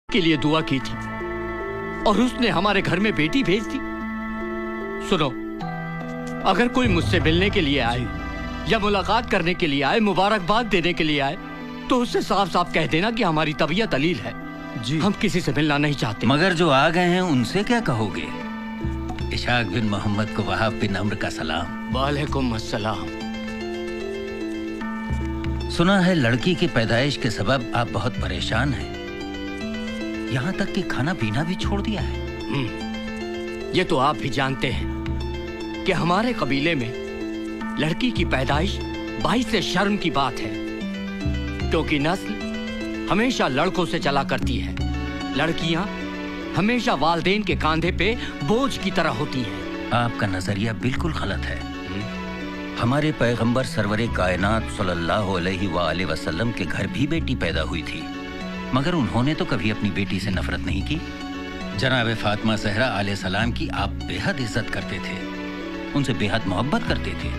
के लिए दुआ की थी और उसने हमारे घर में बेटी भेज दी। सुनो, अगर कोई मुझसे मिलने के लिए आए या मुलाकात करने के लिए आए, मुबारकबाद देने के लिए आए, तो उससे साफ साफ कह देना कि हमारी तबीयत अलील है जी। हम किसी से मिलना नहीं चाहते। मगर जो आ गए हैं उनसे क्या कहोगे? इशाक बिन मोहम्मद को वहाब बिन अम्र का सलाम। वालेकुम अस्सलाम। सुना है लड़की की पैदाइश के सबब आप बहुत परेशान हैं, यहाँ तक कि खाना पीना भी छोड़ दिया है। ये तो आप भी जानते हैं कि हमारे कबीले में लड़की की पैदाइश बाइस से शर्म की बात है, क्योंकि नस्ल हमेशा लड़कों से चला करती है। लड़कियां हमेशा वालिदैन के कांधे पे बोझ की तरह होती हैं। आपका नजरिया बिल्कुल गलत है। हमारे पैगंबर सरवरे कायनात सल्लल्लाहु अलैहि वसल्लम के घर भी बेटी पैदा हुई थी, मगर उन्होंने तो कभी अपनी बेटी से नफरत नहीं की। जनाब फातिमा ज़हरा अलैहिस्सलाम की आप बेहद इज्जत करते थे, उनसे बेहद मोहब्बत करते थे।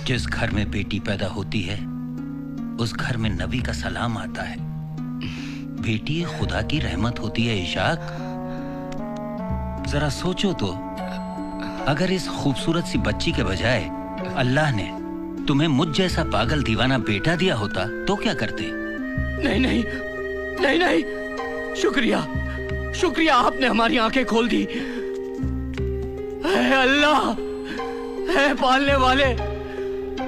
जिस घर में बेटी पैदा होती है उस घर में नबी का सलाम आता है। बेटी खुदा की रहमत होती है। इशाक, जरा सोचो तो, अगर इस खूबसूरत सी बच्ची के बजाय अल्लाह ने तुम्हें मुझ जैसा पागल दीवाना बेटा दिया होता तो क्या करते? नहीं नहीं नहीं नहीं, शुक्रिया शुक्रिया, आपने हमारी आंखें खोल दी। है अल्लाह, है पालने वाले,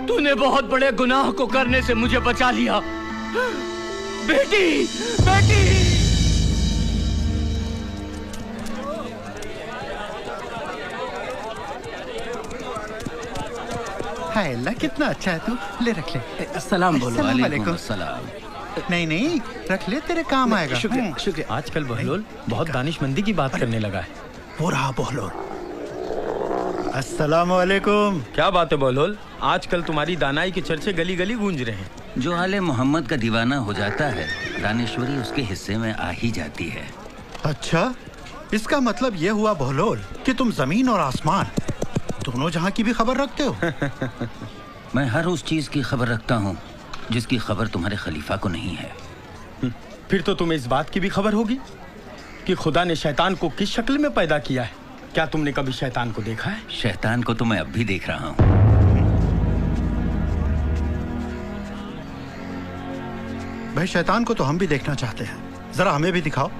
तूने बहुत बड़े गुनाह को करने से मुझे बचा लिया। बेटी बेटी। हाय अल्लाह, कितना अच्छा है तू। ले रख ले। सलाम बोलो। वालेकुम सलाम। नहीं नहीं, रख ले, तेरे काम आएगा। शुक्रिया शुक्रिया। आजकल बहलोल बहुत दानिशमंदी की बात करने लगा है। वो रहा बहलोल। अस्सलाम वालेकुम। क्या बात है बहलोल, आजकल तुम्हारी दानाई के चर्चे गली गली गूंज रहे हैं। जो आले मोहम्मद का दीवाना हो जाता है, दानेश्वरी उसके हिस्से में आ ही जाती है। अच्छा, इसका मतलब ये हुआ बहलोल कि तुम जमीन और आसमान दोनों जहां की भी खबर रखते हो। मैं हर उस चीज की खबर रखता हूँ जिसकी खबर तुम्हारे खलीफा को नहीं है। फिर तो तुम्हें इस बात की भी खबर होगी कि खुदा ने शैतान को किस शक्ल में पैदा किया है। क्या तुमने कभी शैतान को देखा है? शैतान को तो मैं अब भी देख रहा हूँ। भाई, शैतान को तो हम भी देखना चाहते हैं, जरा हमें भी दिखाओ।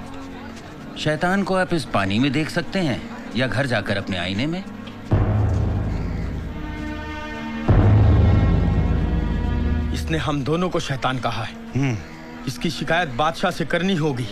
शैतान को आप इस पानी में देख सकते हैं या घर जाकर अपने आईने में। इसने हम दोनों को शैतान कहा है। इसकी शिकायत बादशाह से करनी होगी।